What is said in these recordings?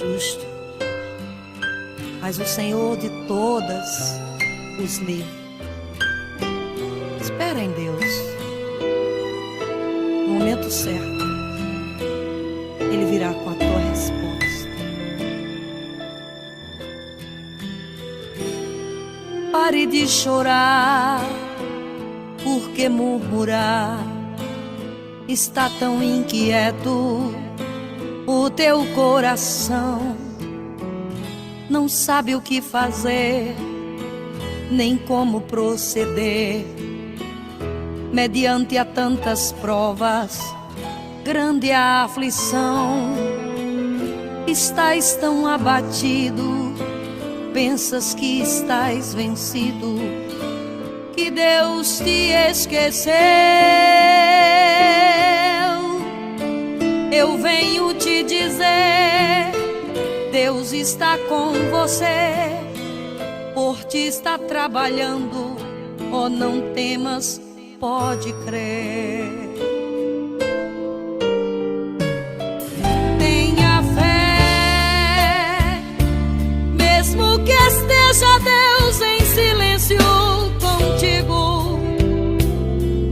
justo, mas o Senhor de todas os livra. Espera em Deus. No momento certo, Ele virá com a tua resposta. Pare de chorar, porque murmurar está tão inquieto. O teu coração não sabe o que fazer, nem como proceder. Mediante a tantas provas, grande a aflição. Estás tão abatido, pensas que estás vencido, que Deus te esqueceu. Eu venho te dizer, Deus está com você, por ti está trabalhando. Oh, não temas, pode crer. Tenha fé, mesmo que esteja Deus em silêncio contigo.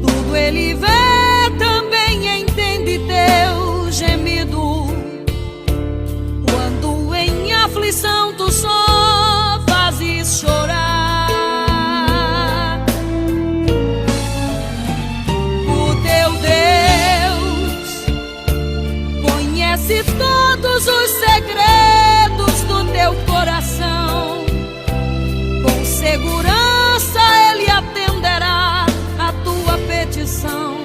Tudo Ele vê, também entende teu gemido. Quando em aflição tu só fazes chorar, o teu Deus conhece todos os segredos do teu coração. Com segurança Ele atenderá a tua petição.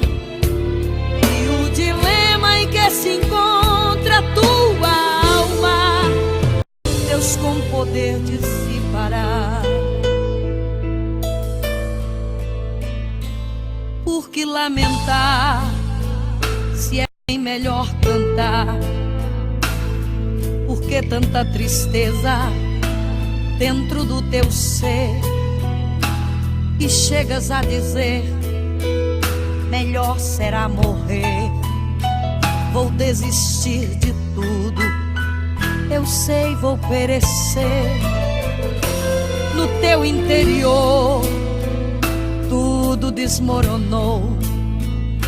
E o dilema em que se encontra a tua alma, Deus com poder de se parar. Por que lamentar, se é bem melhor cantar? Por que tanta tristeza dentro do teu ser, que chegas a dizer, melhor será morrer? Vou desistir de tudo, eu sei, vou perecer. No teu interior tudo desmoronou,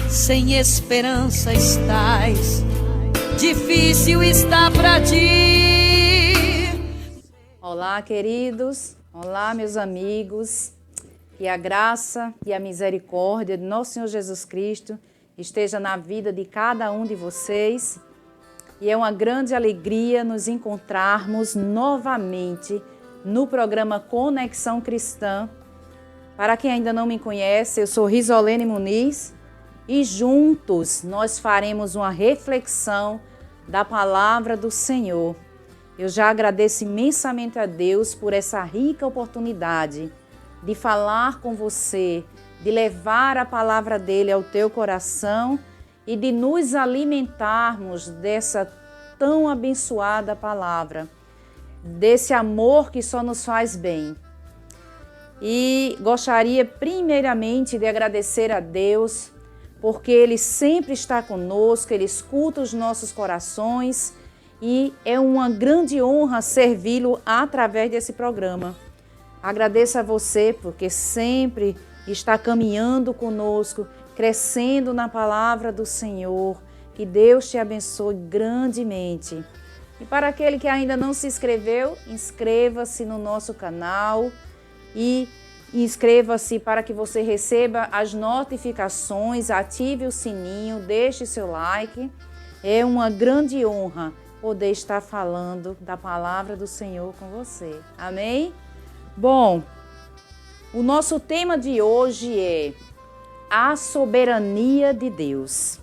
sem esperança estás, difícil está pra ti. Olá, queridos, olá, meus amigos, que a graça e a misericórdia de nosso Senhor Jesus Cristo esteja na vida de cada um de vocês. E é uma grande alegria nos encontrarmos novamente no programa Conexão Cristã. Para quem ainda não me conhece, eu sou Risolene Muniz e juntos nós faremos uma reflexão da palavra do Senhor. Eu já agradeço imensamente a Deus por essa rica oportunidade de falar com você, de levar a palavra dele ao teu coração e de nos alimentarmos dessa tão abençoada palavra, desse amor que só nos faz bem. E gostaria primeiramente de agradecer a Deus, porque Ele sempre está conosco, Ele escuta os nossos corações e é uma grande honra servi-lo através desse programa. Agradeço a você porque sempre está caminhando conosco, crescendo na palavra do Senhor. Que Deus te abençoe grandemente. E para aquele que ainda não se inscreveu, inscreva-se no nosso canal e inscreva-se para que você receba as notificações, ative o sininho, deixe seu like. É uma grande honra poder estar falando da palavra do Senhor com você. Amém? Bom, o nosso tema de hoje é a soberania de Deus.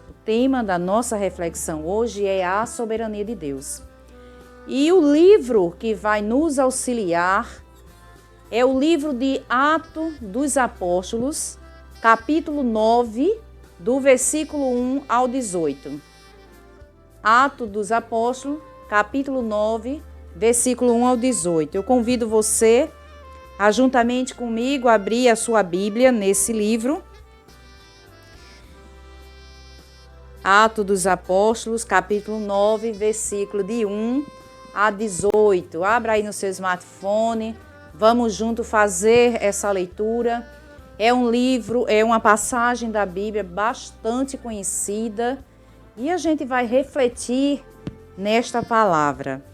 O tema da nossa reflexão hoje é a soberania de Deus. E o livro que vai nos auxiliar é o livro de Atos dos Apóstolos, capítulo 9, do versículo 1 ao 18. Atos dos Apóstolos, capítulo 9, versículo 1 ao 18. Eu convido você a, juntamente comigo, abrir a sua Bíblia nesse livro. Atos dos Apóstolos, capítulo 9, versículo de 1 a 18. Abra aí no seu smartphone, vamos junto fazer essa leitura. É um livro, é uma passagem da Bíblia bastante conhecida e a gente vai refletir nesta palavra.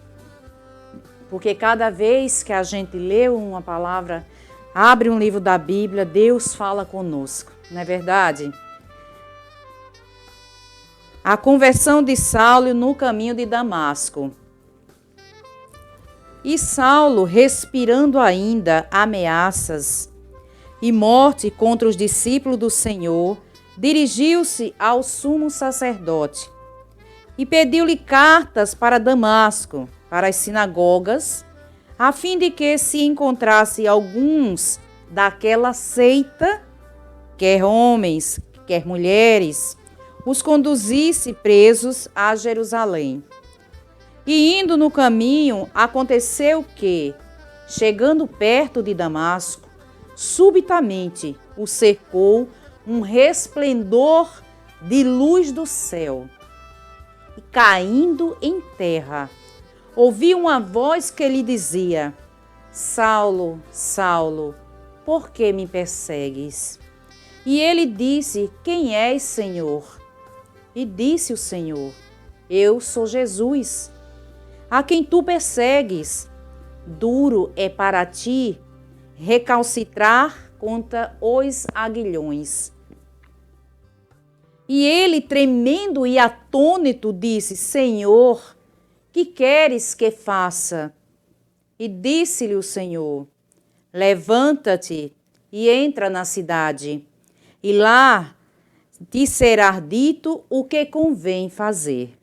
Porque cada vez que a gente lê uma palavra, abre um livro da Bíblia, Deus fala conosco, não é verdade? A conversão de Saulo no caminho de Damasco. E Saulo, respirando ainda ameaças e morte contra os discípulos do Senhor, dirigiu-se ao sumo sacerdote e pediu-lhe cartas para Damasco, para as sinagogas, a fim de que se encontrasse alguns daquela seita, quer homens, quer mulheres, os conduzisse presos a Jerusalém. E indo no caminho, aconteceu que, chegando perto de Damasco, subitamente o cercou um resplendor de luz do céu. E caindo em terra, ouviu uma voz que lhe dizia: Saulo, Saulo, por que me persegues? E ele disse: Quem és, Senhor? E disse o Senhor: Eu sou Jesus, a quem tu persegues. Duro é para ti recalcitrar contra os aguilhões. E ele, tremendo e atônito, disse: Senhor, que queres que faça? E disse-lhe o Senhor: Levanta-te e entra na cidade, e lá te será dito o que convém fazer.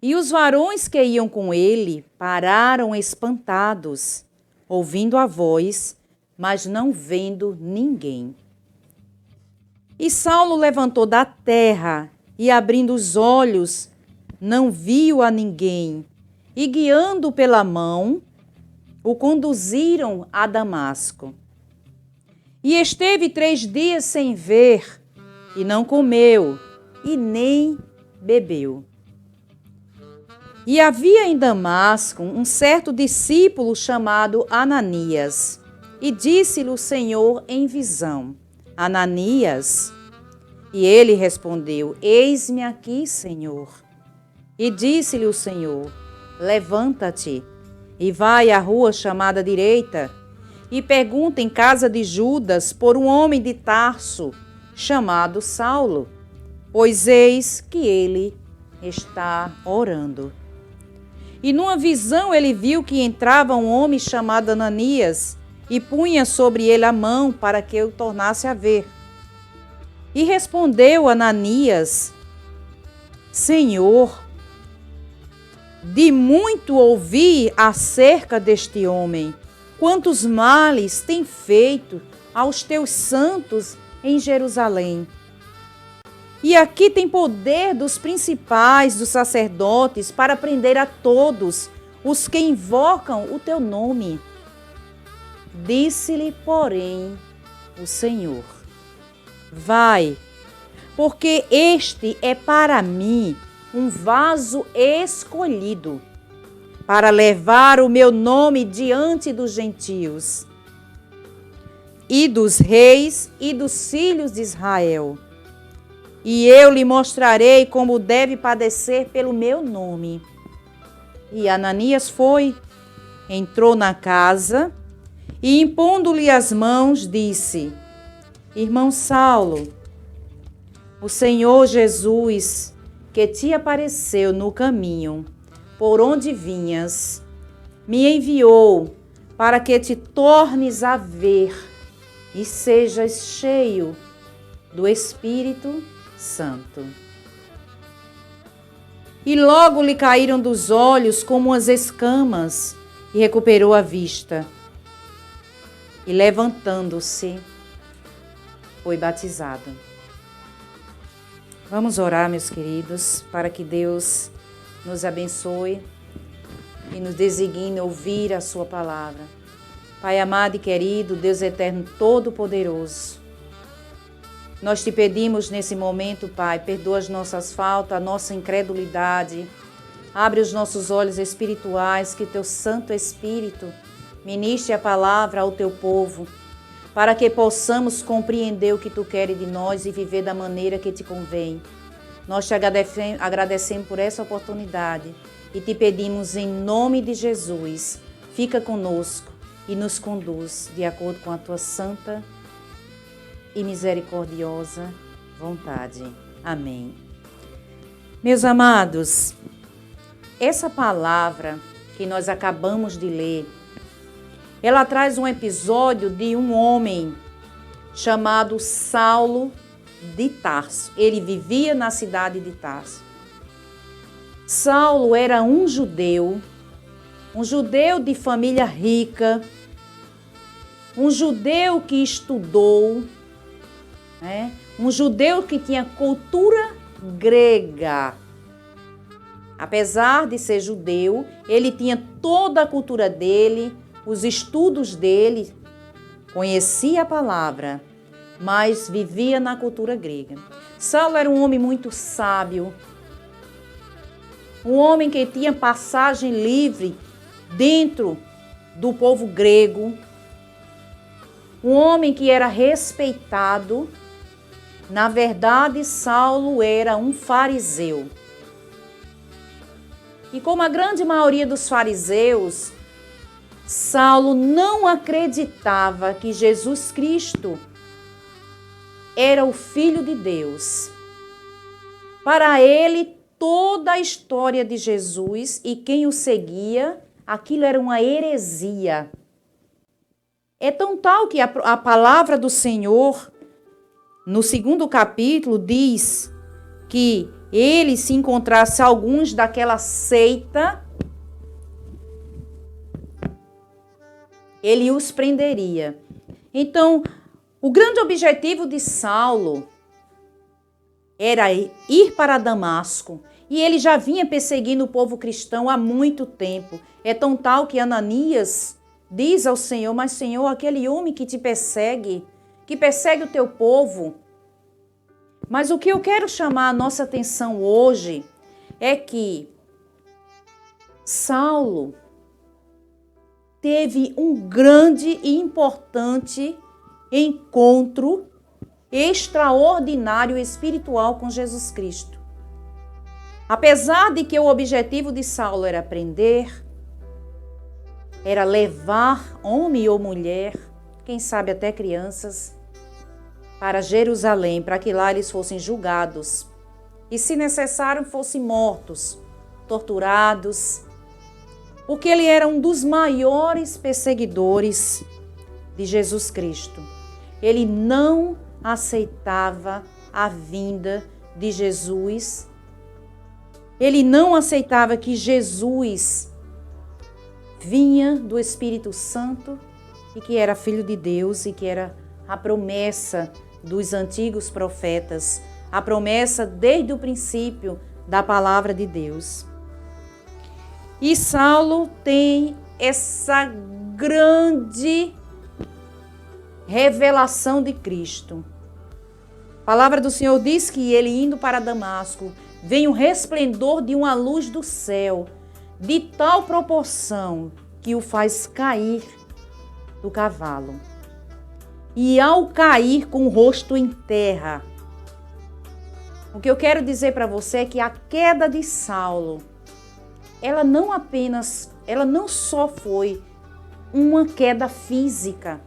E os varões que iam com ele pararam espantados, ouvindo a voz, mas não vendo ninguém. E Saulo levantou da terra e, abrindo os olhos, não viu a ninguém, e guiando pela mão, o conduziram a Damasco. E esteve 3 dias sem ver, e não comeu, e nem bebeu. E havia em Damasco um certo discípulo chamado Ananias, e disse-lhe o Senhor em visão: Ananias. E ele respondeu: Eis-me aqui, Senhor. E disse-lhe o Senhor: Levanta-te e vai à rua chamada direita, e pergunta em casa de Judas por um homem de Tarso, chamado Saulo, pois eis que ele está orando. E numa visão ele viu que entrava um homem chamado Ananias e punha sobre ele a mão para que o tornasse a ver. E respondeu Ananias: Senhor, de muito ouvi acerca deste homem, quantos males tem feito aos teus santos em Jerusalém. E aqui tem poder dos principais, dos sacerdotes, para prender a todos os que invocam o teu nome. Disse-lhe, porém, o Senhor: Vai, porque este é para mim um vaso escolhido, para levar o meu nome diante dos gentios, e dos reis e dos filhos de Israel. E eu lhe mostrarei como deve padecer pelo meu nome. E Ananias foi, entrou na casa e, impondo-lhe as mãos, disse: Irmão Saulo, o Senhor Jesus, que te apareceu no caminho por onde vinhas, me enviou para que te tornes a ver e sejas cheio do Espírito Santo. E logo lhe caíram dos olhos como as escamas, e recuperou a vista. E levantando-se, foi batizado. Vamos orar, meus queridos, para que Deus nos abençoe e nos designe ouvir a sua palavra. Pai amado e querido, Deus eterno todo-poderoso, Nós te pedimos nesse momento, Pai, perdoa as nossas faltas, a nossa incredulidade. Abre os nossos olhos espirituais, que teu Santo Espírito ministre a palavra ao teu povo, para que possamos compreender o que tu queres de nós e viver da maneira que te convém. Nós te agradecemos por essa oportunidade e te pedimos em nome de Jesus, fica conosco e nos conduz de acordo com a tua santa e misericordiosa vontade. Amém. Meus amados, essa palavra que nós acabamos de ler, ela traz um episódio de um homem chamado Saulo de Tarso. Ele vivia na cidade de Tarso. Saulo era um judeu de família rica, um judeu que estudou, né? Um judeu que tinha cultura grega. Apesar de ser judeu, ele tinha toda a cultura dele, os estudos dele, conhecia a palavra, mas vivia na cultura grega. Saulo era um homem muito sábio, um homem que tinha passagem livre dentro do povo grego, um homem que era respeitado. Na verdade, Saulo era um fariseu. E como a grande maioria dos fariseus, Saulo não acreditava que Jesus Cristo era o Filho de Deus. Para ele, toda a história de Jesus e quem o seguia, aquilo era uma heresia. É tão tal que a palavra do Senhor, no 2º capítulo, diz que ele, se encontrasse alguns daquela seita, ele os prenderia. Então, o grande objetivo de Saulo era ir para Damasco. E ele já vinha perseguindo o povo cristão há muito tempo. É tão tal que Ananias diz ao Senhor: mas Senhor, aquele homem que te persegue, que persegue o teu povo. Mas o que eu quero chamar a nossa atenção hoje é que Saulo teve um grande e importante encontro extraordinário espiritual com Jesus Cristo. Apesar de que o objetivo de Saulo era prender, era levar homem ou mulher, quem sabe até crianças, para Jerusalém, para que lá eles fossem julgados e, se necessário, fossem mortos, torturados, porque ele era um dos maiores perseguidores de Jesus Cristo. Ele não aceitava a vinda de Jesus. Ele não aceitava que Jesus vinha do Espírito Santo e que era Filho de Deus e que era a promessa dos antigos profetas, a promessa desde o princípio da palavra de Deus. E Saulo tem essa grande revelação de Cristo. A palavra do Senhor diz que ele, indo para Damasco, vem o resplendor de uma luz do céu, de tal proporção que o faz cair do cavalo. E ao cair com o rosto em terra, o que eu quero dizer para você é que a queda de Saulo, ela não só foi uma queda física,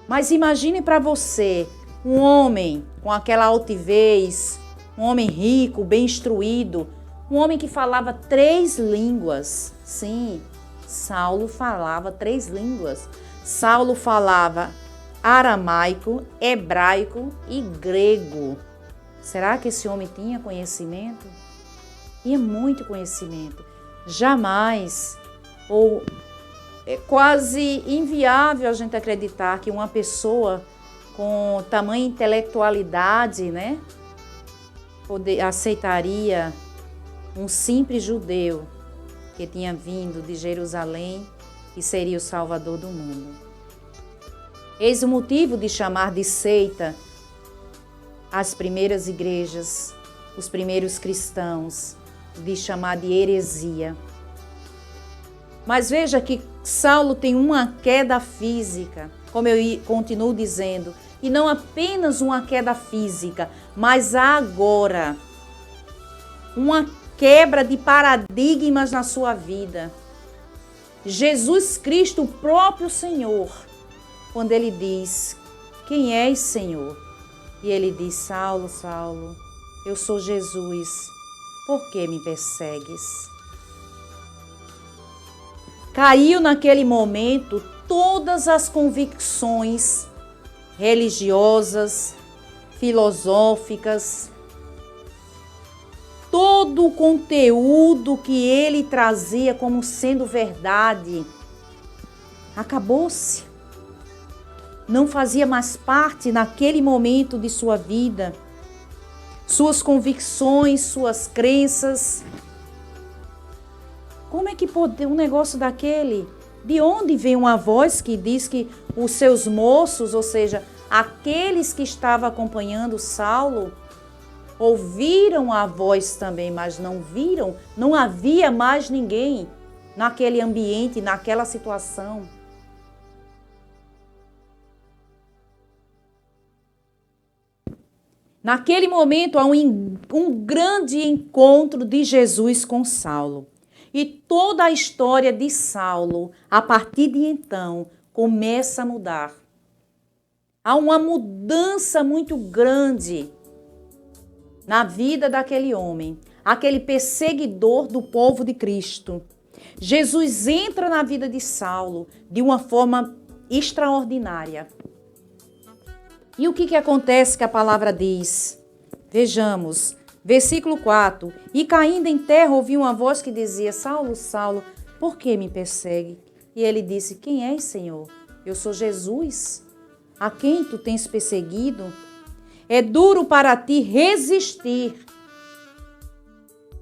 mas imagine para você um homem com aquela altivez, um homem rico, bem instruído, um homem que falava 3 línguas. Sim, Saulo falava 3 línguas. Saulo falava aramaico, hebraico e grego. Será que esse homem tinha conhecimento? Tinha muito conhecimento. Jamais, ou é quase inviável a gente acreditar que uma pessoa com tamanha intelectualidade, né, aceitaria um simples judeu que tinha vindo de Jerusalém e seria o Salvador do mundo. Eis o motivo de chamar de seita as primeiras igrejas, os primeiros cristãos, de chamar de heresia. Mas veja que Saulo tem uma queda física, como eu continuo dizendo, e não apenas uma queda física, mas agora uma quebra de paradigmas na sua vida. Jesus Cristo, o próprio Senhor, quando ele diz: quem és, Senhor? E ele diz: Saulo, Saulo, eu sou Jesus, por que me persegues? Caiu naquele momento todas as convicções religiosas, filosóficas, todo o conteúdo que ele trazia como sendo verdade, acabou-se. Não fazia mais parte naquele momento de sua vida. Suas convicções, suas crenças. Como é que pode um negócio daquele? De onde vem uma voz que diz que os seus moços, ou seja, aqueles que estavam acompanhando Saulo, ouviram a voz também, mas não viram, não havia mais ninguém naquele ambiente, naquela situação. Naquele momento há um grande encontro de Jesus com Saulo. E toda a história de Saulo, a partir de então, começa a mudar. Há uma mudança muito grande na vida daquele homem, aquele perseguidor do povo de Cristo. Jesus entra na vida de Saulo de uma forma extraordinária. E o que acontece que a palavra diz? Vejamos, versículo 4. E caindo em terra, ouviu uma voz que dizia: Saulo, Saulo, por que me persegue? E ele disse: quem és, Senhor? Eu sou Jesus, a quem tu tens perseguido. É duro para ti resistir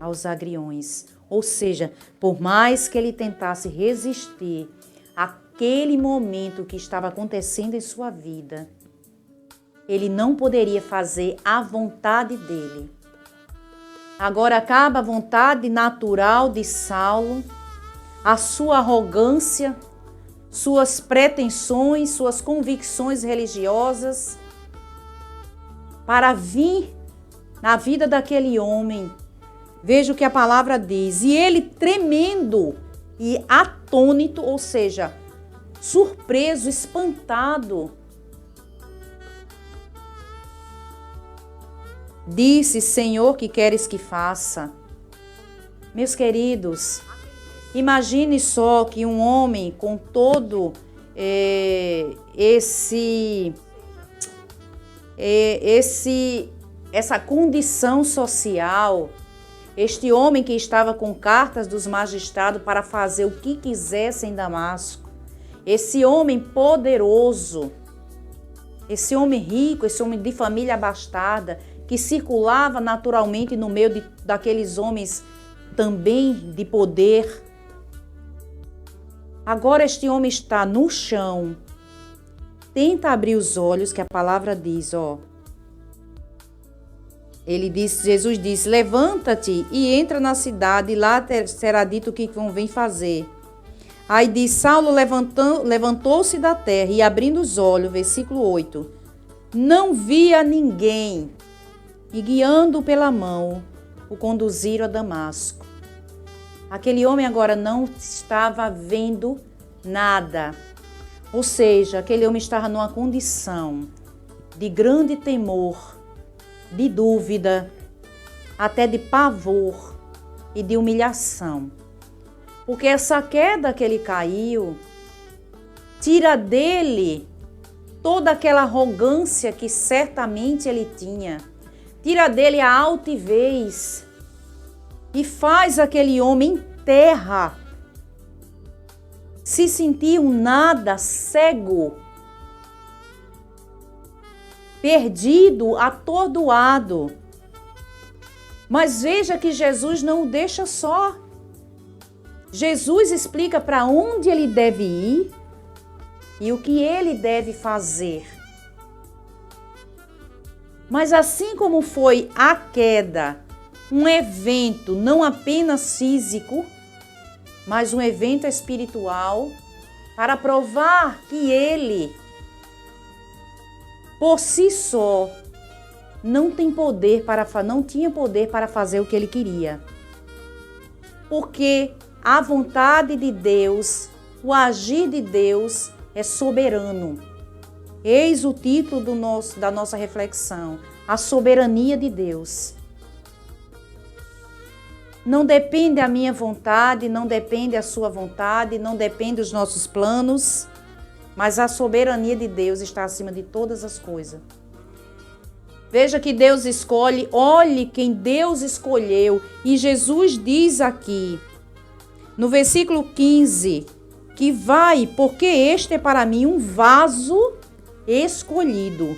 aos agriões. Ou seja, por mais que ele tentasse resistir àquele momento que estava acontecendo em sua vida, ele não poderia fazer a vontade dele. Agora acaba a vontade natural de Saulo, a sua arrogância, suas pretensões, suas convicções religiosas, para vir na vida daquele homem. Veja o que a palavra diz. E ele, tremendo e atônito, ou seja, surpreso, espantado, disse: Senhor, que queres que faça? Meus queridos, imagine só que um homem com todo essa condição social, este homem que estava com cartas dos magistrados para fazer o que quisesse em Damasco, esse homem poderoso, esse homem rico, esse homem de família abastada, que circulava naturalmente no meio daqueles homens também de poder. Agora este homem está no chão, tenta abrir os olhos, que a palavra diz, Jesus diz: levanta-te e entra na cidade, e lá será dito o que convém fazer. Aí diz: Saulo levantou-se da terra e abrindo os olhos, versículo 8, não via ninguém, e guiando-o pela mão, o conduziram a Damasco. Aquele homem agora não estava vendo nada. Ou seja, aquele homem estava numa condição de grande temor, de dúvida, até de pavor e de humilhação. Porque essa queda que ele caiu tira dele toda aquela arrogância que certamente ele tinha. Tira dele a altivez e faz aquele homem em terra se sentir um nada, cego, perdido, atordoado. Mas veja que Jesus não o deixa só. Jesus explica para onde ele deve ir e o que ele deve fazer. Mas assim como foi a queda, um evento não apenas físico, mas um evento espiritual, para provar que ele, por si só, não tinha poder para fazer o que ele queria. Porque a vontade de Deus, o agir de Deus é soberano. Eis o título da nossa reflexão, a soberania de Deus. Não depende a minha vontade, não depende a sua vontade, não depende os nossos planos, mas a soberania de Deus está acima de todas as coisas. Veja que Deus escolhe, olhe quem Deus escolheu. E Jesus diz aqui, no versículo 15, que vai, porque este é para mim um vaso escolhido,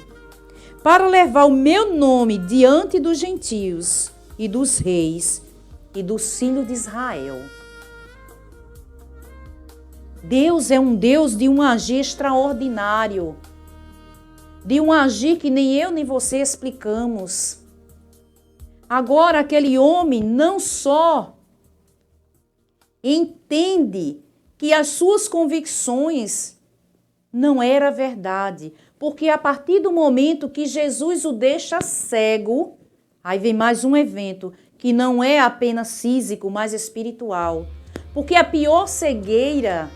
para levar o meu nome diante dos gentios e dos reis e dos filhos de Israel. Deus é um Deus de um agir extraordinário, de um agir que nem eu nem você explicamos. Agora, aquele homem não só entende que as suas convicções não era verdade, porque a partir do momento que Jesus o deixa cego, aí vem mais um evento que não é apenas físico, mas espiritual. Porque a pior cegueira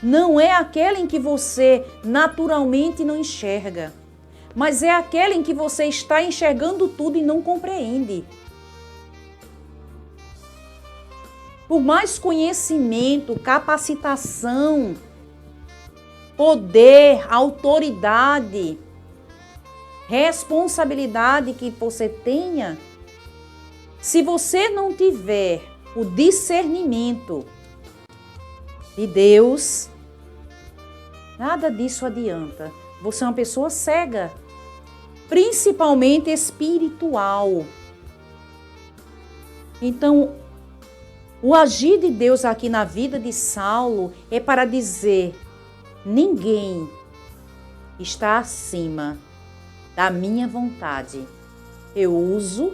não é aquela em que você naturalmente não enxerga, mas é aquela em que você está enxergando tudo e não compreende. Por mais conhecimento, capacitação, poder, autoridade, responsabilidade que você tenha, se você não tiver o discernimento de Deus, nada disso adianta. Você é uma pessoa cega, principalmente espiritual. Então, o agir de Deus aqui na vida de Saulo é para dizer: ninguém está acima da minha vontade. Eu uso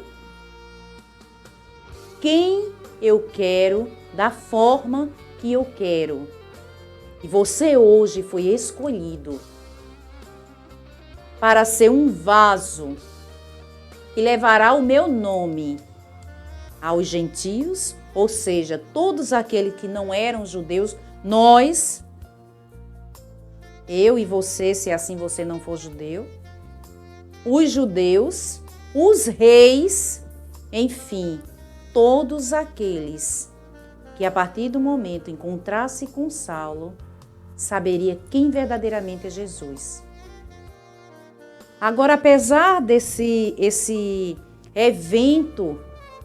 quem eu quero, da forma que eu quero. E você hoje foi escolhido para ser um vaso que levará o meu nome aos gentios, ou seja, todos aqueles que não eram judeus, nós, eu e você, se assim você não for judeu, os judeus, os reis, enfim, todos aqueles que a partir do momento encontrasse com Saulo, saberia quem verdadeiramente é Jesus. Agora, apesar desse evento,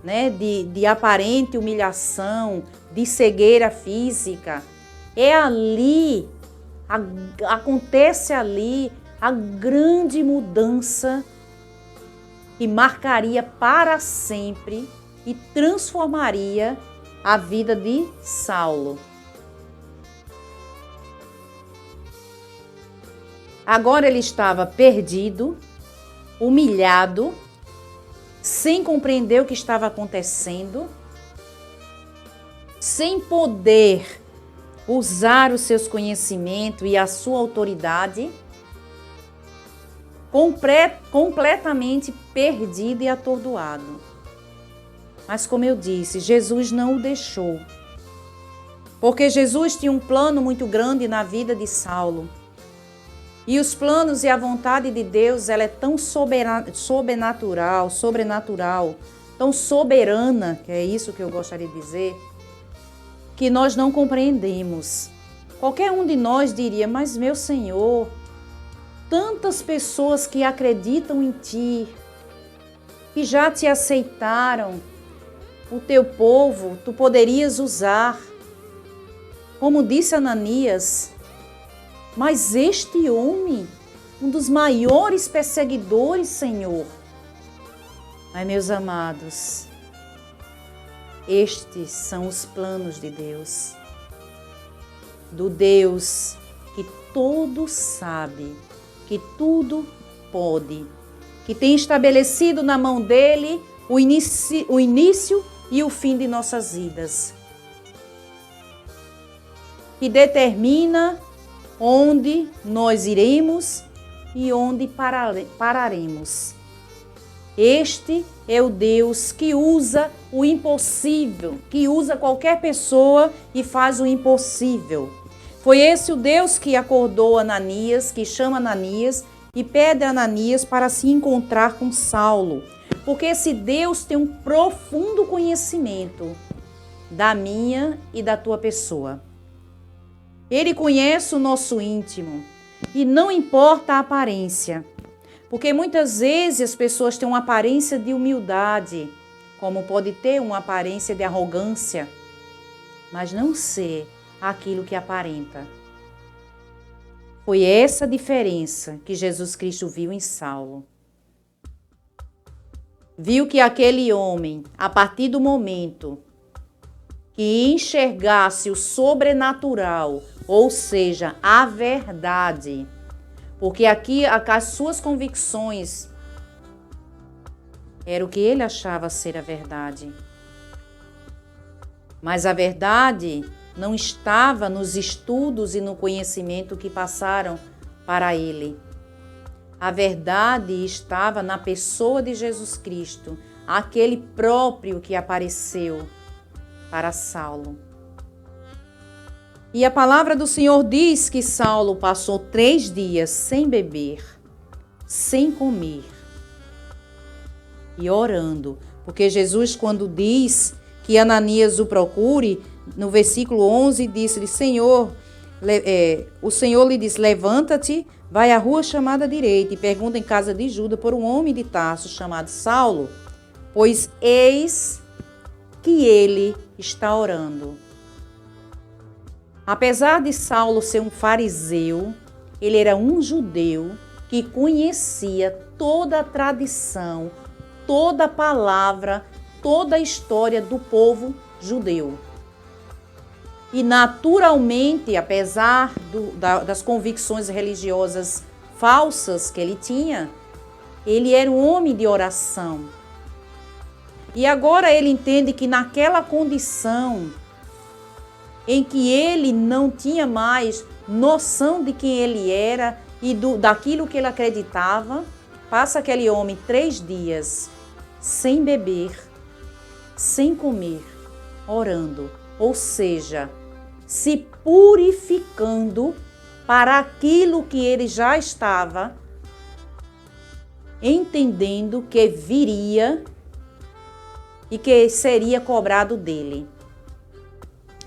né, de aparente humilhação, de cegueira física, acontece ali a grande mudança que marcaria para sempre e transformaria a vida de Saulo. Agora ele estava perdido, humilhado, sem compreender o que estava acontecendo, sem poder usar os seus conhecimentos e a sua autoridade, completamente perdido e atordoado. Mas como eu disse, Jesus não o deixou, porque Jesus tinha um plano muito grande na vida de Saulo. E os planos e a vontade de Deus, ela é tão sobrenatural, tão soberana, que é isso que eu gostaria de dizer, que nós não compreendemos. Qualquer um de nós diria: mas meu Senhor, tantas pessoas que acreditam em Ti, que já Te aceitaram, o Teu povo, Tu poderias usar. Como disse Ananias, mas este homem, um dos maiores perseguidores, Senhor. Mas, meus amados, estes são os planos de Deus. Do Deus que tudo sabe, que tudo pode que tem estabelecido na mão dele o início e o fim de nossas vidas. Que determina onde nós iremos e onde pararemos. Este é o Deus que usa o impossível, que usa qualquer pessoa e faz o impossível. Foi esse o Deus que acordou Ananias, que chama Ananias e pede a Ananias para se encontrar com Saulo. Porque esse Deus tem um profundo conhecimento da minha e da tua pessoa. Ele conhece o nosso íntimo e não importa a aparência. Porque muitas vezes as pessoas têm uma aparência de humildade, como pode ter uma aparência de arrogância, mas não ser aquilo que aparenta. Foi essa diferença que Jesus Cristo viu em Saulo. Viu que aquele homem, a partir do momento que enxergasse o sobrenatural, ou seja, a verdade, porque aqui as suas convicções era o que ele achava ser a verdade. Mas a verdade não estava nos estudos e no conhecimento que passaram para ele. A verdade estava na pessoa de Jesus Cristo, aquele próprio que apareceu para Saulo. E a palavra do Senhor diz que Saulo passou 3 dias sem beber, sem comer e orando. Porque Jesus, quando diz que Ananias o procure, no versículo 11, disse-lhe, o Senhor lhe diz, levanta-te, vai à rua chamada direita e pergunta em casa de Juda por um homem de Tarso chamado Saulo, pois eis que ele está orando. Apesar de Saulo ser um fariseu, ele era um judeu que conhecia toda a tradição, toda a palavra, toda a história do povo judeu. E naturalmente, apesar das convicções religiosas falsas que ele tinha, ele era um homem de oração. E agora ele entende que naquela condição em que ele não tinha mais noção de quem ele era e daquilo que ele acreditava, passa aquele homem 3 dias sem beber, sem comer, orando, ou seja, se purificando para aquilo que ele já estava entendendo que viria e que seria cobrado dele.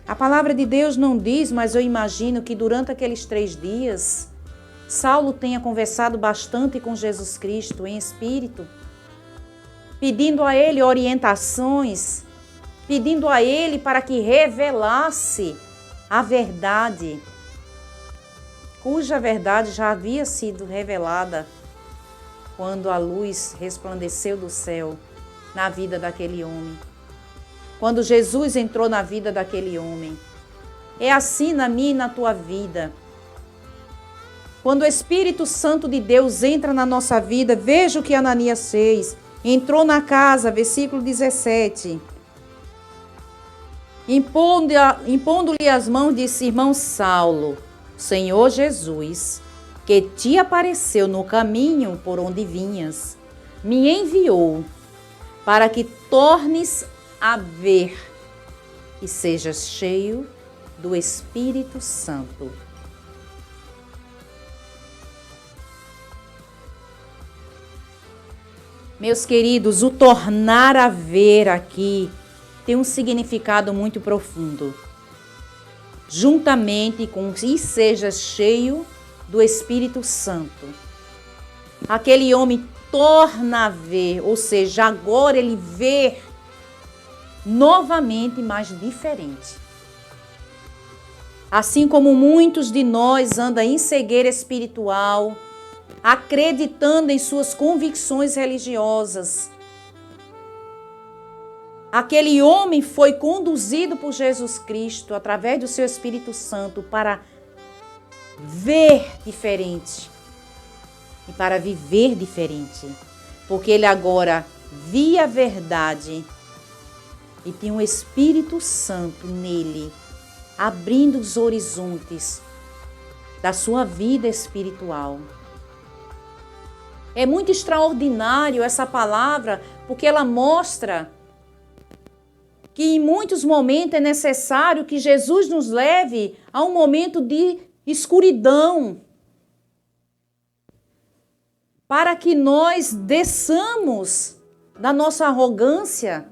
A palavra de Deus não diz, mas eu imagino que durante aqueles 3 dias, Saulo tenha conversado bastante com Jesus Cristo em espírito, pedindo a ele orientações, pedindo a ele para que revelasse a verdade, cuja verdade já havia sido revelada quando a luz resplandeceu do céu na vida daquele homem. Quando Jesus entrou na vida daquele homem. É assim na minha e na tua vida. Quando o Espírito Santo de Deus entra na nossa vida, veja o que Ananias fez. Entrou na casa, versículo 17. Impondo-lhe as mãos, disse, irmão Saulo, Senhor Jesus, que te apareceu no caminho por onde vinhas, me enviou para que tornes a ver e sejas cheio do Espírito Santo. Meus queridos, o tornar a ver aqui tem um significado muito profundo. Juntamente com e sejas cheio do Espírito Santo. Aquele homem torna a ver, ou seja, agora ele vê novamente, mas diferente. Assim como muitos de nós andam em cegueira espiritual, acreditando em suas convicções religiosas. Aquele homem foi conduzido por Jesus Cristo através do seu Espírito Santo para ver diferente e para viver diferente. porque ele agora via a verdade e tinha um Espírito Santo nele, abrindo os horizontes da sua vida espiritual. É muito extraordinário essa palavra, porque ela mostra que em muitos momentos é necessário que Jesus nos leve a um momento de escuridão, para que nós desçamos da nossa arrogância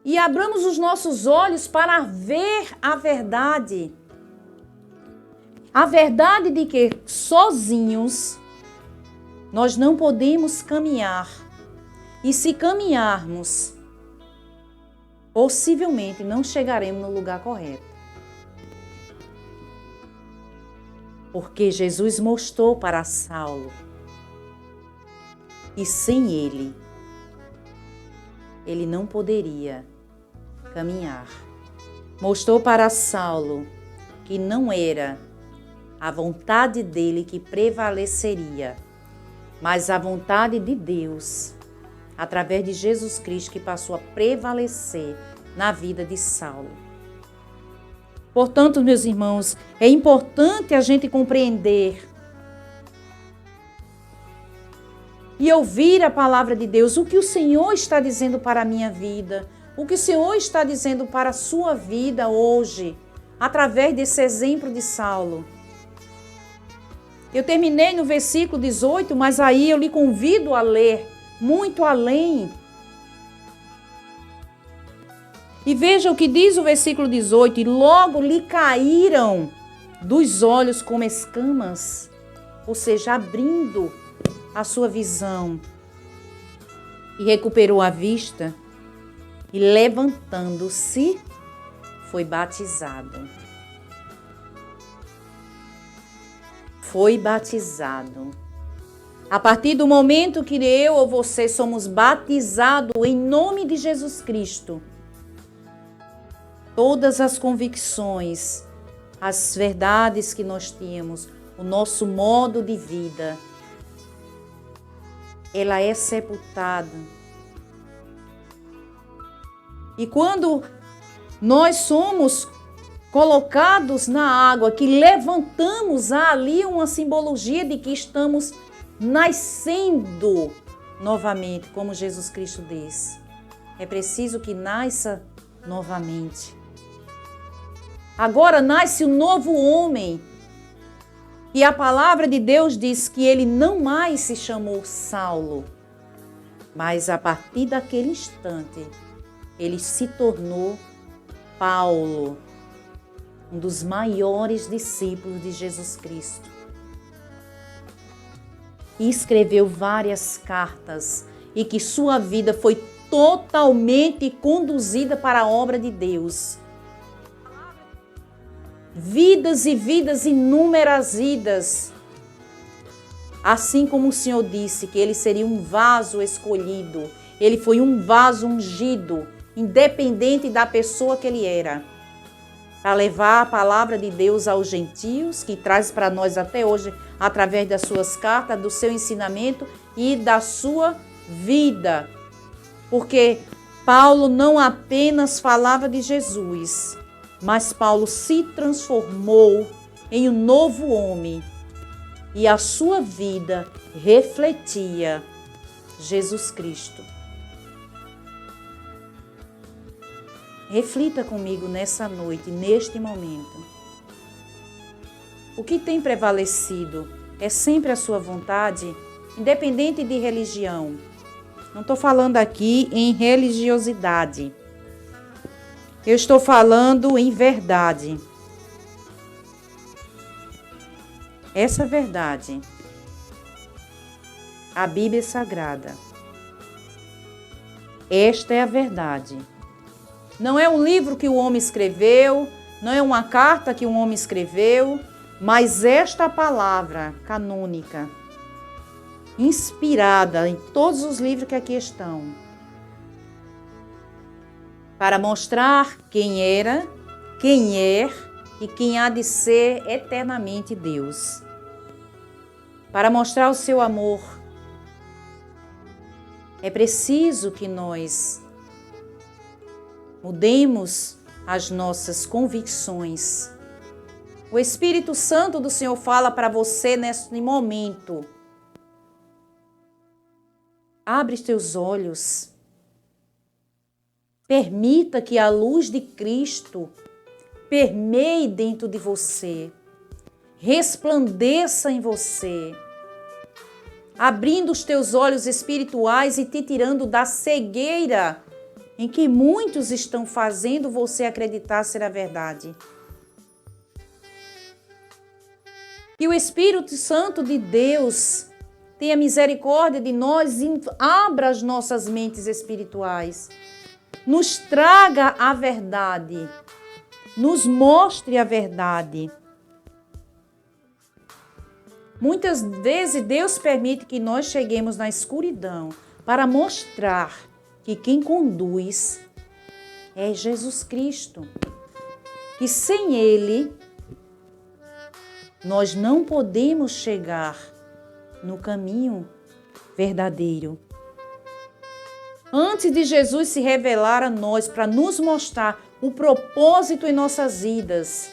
e abramos os nossos olhos para ver a verdade. A verdade de que sozinhos nós não podemos caminhar. E se caminharmos, possivelmente não chegaremos no lugar correto. Porque Jesus mostrou para Saulo, e sem ele não poderia caminhar. Mostrou para Saulo que não era a vontade dele que prevaleceria, mas a vontade de Deus, através de Jesus Cristo, que passou a prevalecer na vida de Saulo. Portanto, meus irmãos, é importante a gente compreender e ouvir a palavra de Deus, o que o Senhor está dizendo para a minha vida, o que o Senhor está dizendo para a sua vida hoje, através desse exemplo de Saulo. Eu terminei no versículo 18, mas aí eu lhe convido a ler muito além. E veja o que diz o versículo 18: e logo lhe caíram dos olhos como escamas, ou seja, abrindo a sua visão. E recuperou a vista e, levantando-se, foi batizado. Foi batizado. A partir do momento que eu ou você somos batizados em nome de Jesus Cristo, todas as convicções, as verdades que nós tínhamos, o nosso modo de vida, ela é sepultada. E quando nós somos colocados na água, que levantamos, há ali uma simbologia de que estamos nascendo novamente, como Jesus Cristo diz. É preciso que nasça novamente. Agora nasce um novo homem. E a palavra de Deus diz que ele não mais se chamou Saulo, mas a partir daquele instante, ele se tornou Paulo, um dos maiores discípulos de Jesus Cristo. E escreveu várias cartas e que sua vida foi totalmente conduzida para a obra de Deus. Vidas e vidas, inúmeras vidas. Assim como o Senhor disse que ele seria um vaso escolhido, ele foi um vaso ungido, independente da pessoa que ele era, para levar a palavra de Deus aos gentios, que traz para nós até hoje, através das suas cartas, do seu ensinamento e da sua vida. Porque Paulo não apenas falava de Jesus, mas Paulo se transformou em um novo homem e a sua vida refletia Jesus Cristo. Reflita comigo nessa noite, neste momento. O que tem prevalecido é sempre a sua vontade, independente de religião. Não estou falando aqui em religiosidade. Eu estou falando em verdade. Essa verdade, a Bíblia é sagrada. Esta é a verdade. Não é um livro que o homem escreveu, não é uma carta que um homem escreveu, mas esta palavra canônica, inspirada em todos os livros que aqui estão, para mostrar quem era, quem é e quem há de ser eternamente Deus. para mostrar o seu amor, é preciso que nós mudemos as nossas convicções. O Espírito Santo do Senhor fala para você nesse momento. Abre os teus olhos. Permita que a luz de Cristo permeie dentro de você, resplandeça em você, abrindo os teus olhos espirituais e te tirando da cegueira em que muitos estão fazendo você acreditar ser a verdade. Que o Espírito Santo de Deus tenha misericórdia de nós e abra as nossas mentes espirituais. Nos traga a verdade, nos mostre a verdade. Muitas vezes Deus permite que nós cheguemos na escuridão para mostrar que quem conduz é Jesus Cristo. Que sem Ele nós não podemos chegar no caminho verdadeiro. Antes de Jesus se revelar a nós para nos mostrar o propósito em nossas vidas,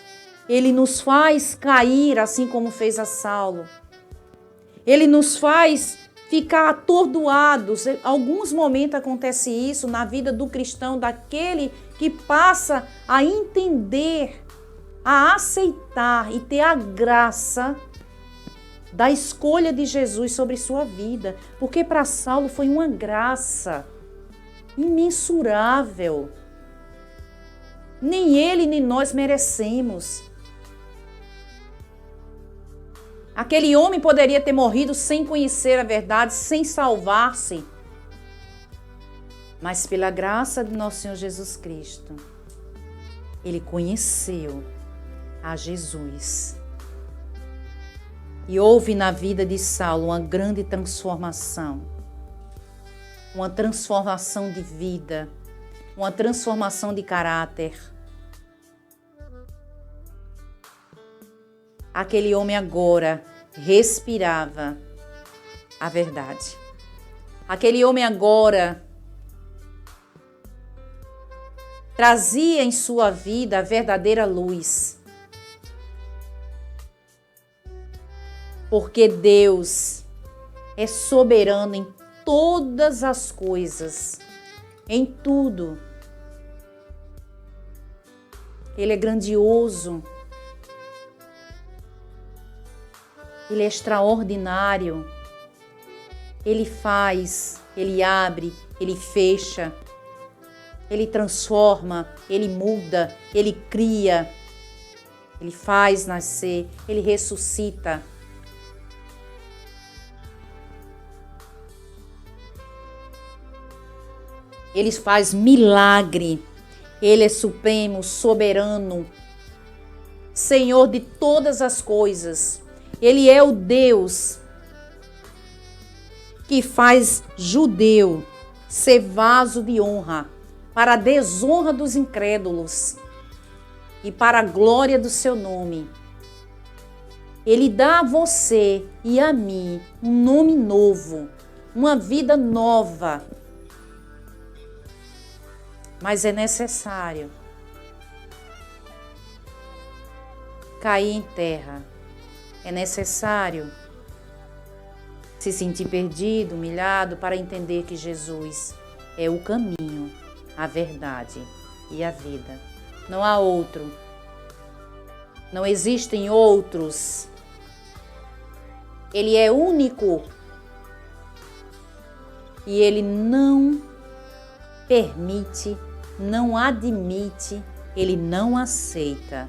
Ele nos faz cair assim como fez a Saulo. Ele nos faz ficar atordoados. Em alguns momentos acontece isso na vida do cristão, daquele que passa a entender, a aceitar e ter a graça da escolha de Jesus sobre sua vida. Porque para Saulo foi uma graça imensurável. Nem ele nem nós merecemos. Aquele homem poderia ter morrido sem conhecer a verdade, sem salvar-se. Mas pela graça de nosso Senhor Jesus Cristo, ele conheceu a Jesus. E houve na vida de Saulo uma grande transformação. Uma transformação de vida, uma transformação de caráter. Aquele homem agora respirava a verdade. Aquele homem agora trazia em sua vida a verdadeira luz. Porque Deus é soberano em todas as coisas, em tudo. Ele é grandioso. Ele é extraordinário. Ele faz, ele abre, ele fecha, ele transforma, ele muda, ele cria, ele faz nascer, ele ressuscita. Ele faz milagre. Ele é supremo, soberano, Senhor de todas as coisas. Ele é o Deus que faz judeu ser vaso de honra para a desonra dos incrédulos e para a glória do seu nome. Ele dá a você e a mim um nome novo, uma vida nova. Mas é necessário cair em terra. É necessário se sentir perdido, humilhado, para entender que Jesus é o caminho, a verdade e a vida. Não há outro. Não existem outros. Ele é único. E ele não permite, não admite, ele não aceita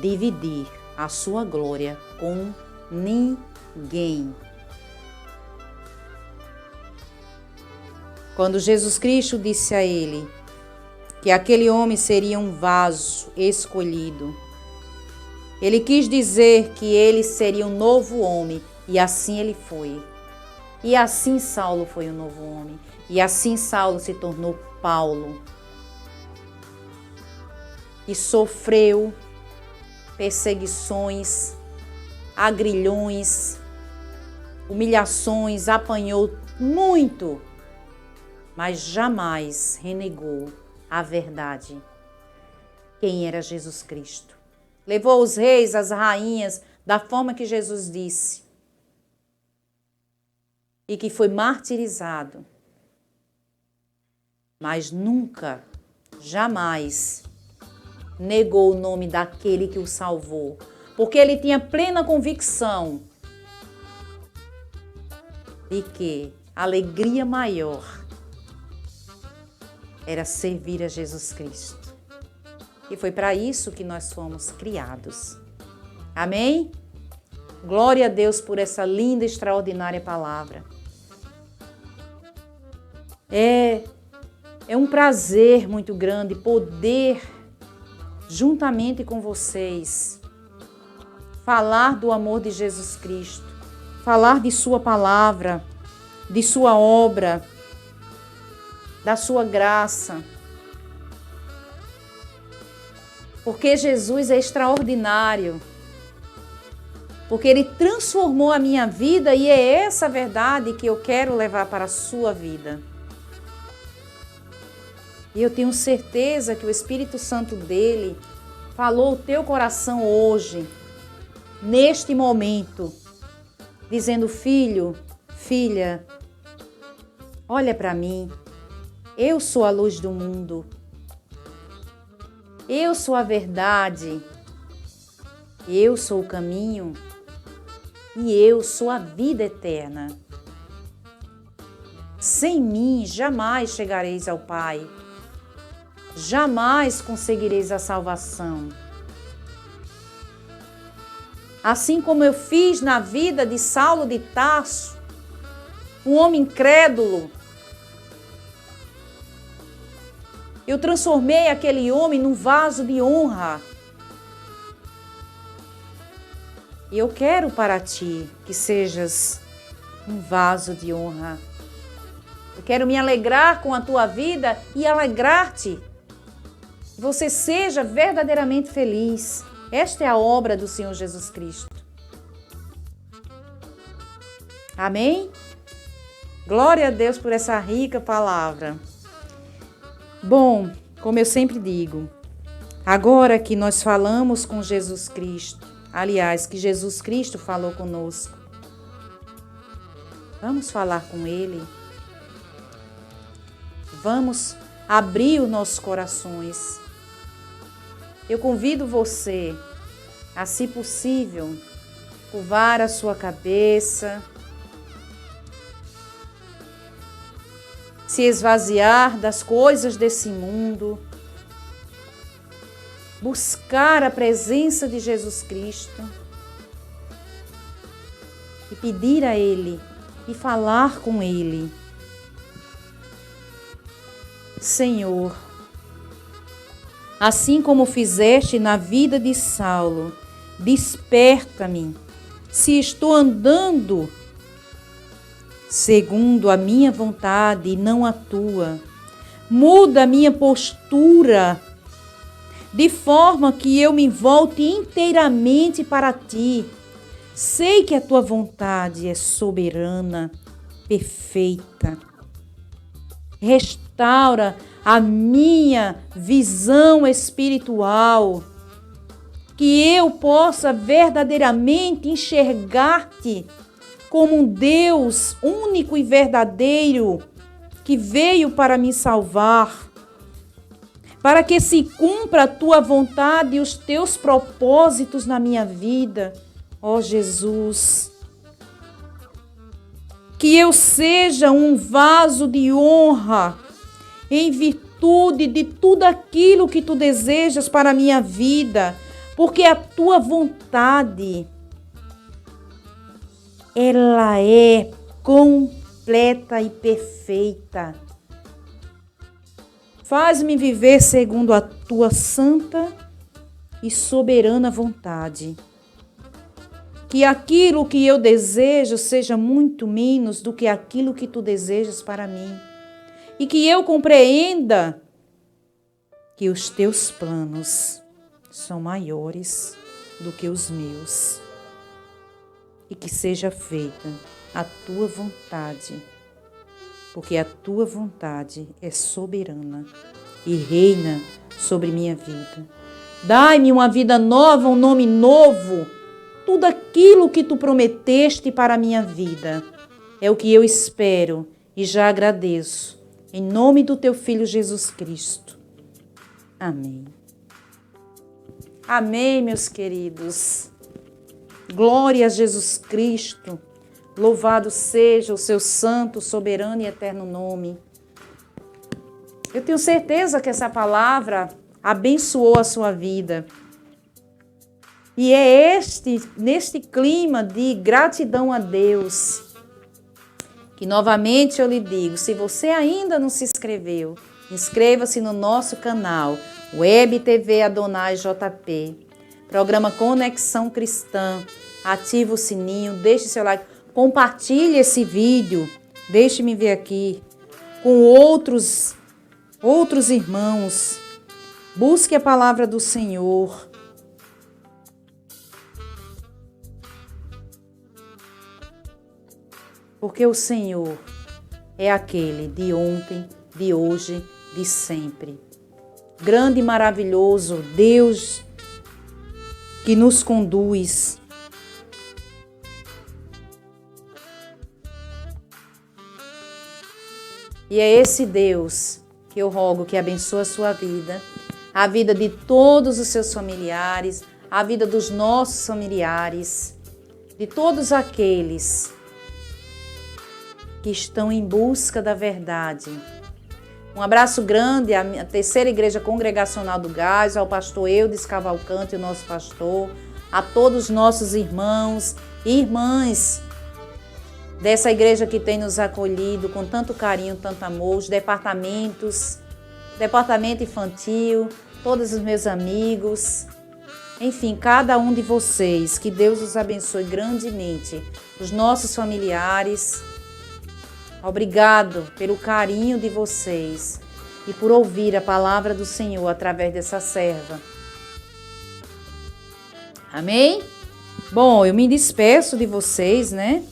dividir a sua glória com ninguém. Quando Jesus Cristo disse a ele que aquele homem seria um vaso escolhido, ele quis dizer que ele seria um novo homem, e assim ele foi. E assim Saulo foi um novo homem. E assim Saulo se tornou Paulo. E sofreu perseguições agrilhões, humilhações, apanhou muito, mas jamais renegou a verdade. Quem era Jesus Cristo? Levou os reis, as rainhas, da forma que Jesus disse. E que foi martirizado. Mas nunca, jamais negou o nome daquele que o salvou. Porque ele tinha plena convicção de que a alegria maior era servir a Jesus Cristo. E foi para isso que nós fomos criados. Amém? Glória a Deus por essa linda e extraordinária palavra. É um prazer muito grande poder, juntamente com vocês, falar do amor de Jesus Cristo, falar de sua palavra, de sua obra, da sua graça. Porque Jesus é extraordinário. Porque Ele transformou a minha vida e é essa verdade que eu quero levar para a sua vida. E eu tenho certeza que o Espírito Santo dele falou o teu coração hoje, neste momento, dizendo: filho, filha, olha para mim, eu sou a luz do mundo, eu sou a verdade, eu sou o caminho e eu sou a vida eterna. Sem mim jamais chegareis ao Pai. Jamais conseguireis a salvação. Assim como eu fiz na vida de Saulo de Tarso, um homem incrédulo, eu transformei aquele homem num vaso de honra. E eu quero para ti que sejas um vaso de honra. Eu quero me alegrar com a tua vida e alegrar-te. Que você seja verdadeiramente feliz. Esta é a obra do Senhor Jesus Cristo. Amém? Glória a Deus por essa rica palavra. Bom, como eu sempre digo, agora que nós falamos com Jesus Cristo, aliás, que Jesus Cristo falou conosco, vamos falar com Ele. Vamos abrir os nossos corações. Eu convido você a, se possível, curvar a sua cabeça, se esvaziar das coisas desse mundo, buscar a presença de Jesus Cristo e pedir a Ele e falar com Ele. Senhor, assim como fizeste na vida de Saulo, desperta-me, se estou andando segundo a minha vontade e não a tua. Muda a minha postura, de forma que eu me volte inteiramente para ti. Sei que a tua vontade é soberana, perfeita. Restaura a minha visão espiritual, que eu possa verdadeiramente enxergar-te como um Deus único e verdadeiro que veio para me salvar, para que se cumpra a tua vontade e os teus propósitos na minha vida, ó Jesus. Que eu seja um vaso de honra em virtude de tudo aquilo que tu desejas para a minha vida, porque a tua vontade, ela é completa e perfeita. Faz-me viver segundo a tua santa e soberana vontade. Que aquilo que eu desejo seja muito menos do que aquilo que tu desejas para mim. E que eu compreenda que os teus planos são maiores do que os meus. e que seja feita a tua vontade, porque a tua vontade é soberana e reina sobre minha vida. Dai-me uma vida nova, um nome novo, tudo aquilo que tu prometeste para a minha vida. É o que eu espero e já agradeço. Em nome do teu Filho Jesus Cristo. Amém. Amém, meus queridos. Glória a Jesus Cristo. Louvado seja o seu santo, soberano e eterno nome. Eu tenho certeza que essa palavra abençoou a sua vida. E é neste clima de gratidão a Deus, que novamente eu lhe digo, se você ainda não se inscreveu, inscreva-se no nosso canal, Web TV Adonai JP, programa Conexão Cristã, ative o sininho, deixe seu like, compartilhe esse vídeo, deixe-me ver aqui, com outros irmãos, busque a palavra do Senhor. Porque o Senhor é aquele de ontem, de hoje, de sempre. Grande e maravilhoso Deus que nos conduz. E é esse Deus que eu rogo que abençoe a sua vida, a vida de todos os seus familiares, a vida dos nossos familiares, de todos aqueles que estão em busca da verdade. Um abraço grande à terceira igreja congregacional do Gás, ao pastor Eudes Cavalcante, o nosso pastor, a todos os nossos irmãos e irmãs dessa igreja que tem nos acolhido com tanto carinho, tanto amor, os departamento infantil, todos os meus amigos, enfim, cada um de vocês, que Deus os abençoe grandemente, os nossos familiares. Obrigado pelo carinho de vocês e por ouvir a palavra do Senhor através dessa serva. Amém? Bom, eu me despeço de vocês, né?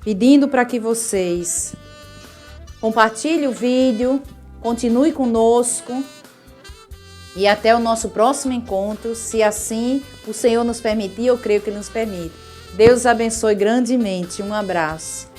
Pedindo para que vocês compartilhem o vídeo, continue conosco e até o nosso próximo encontro, se assim o Senhor nos permitir, eu creio que nos permite. Deus abençoe grandemente. Um abraço.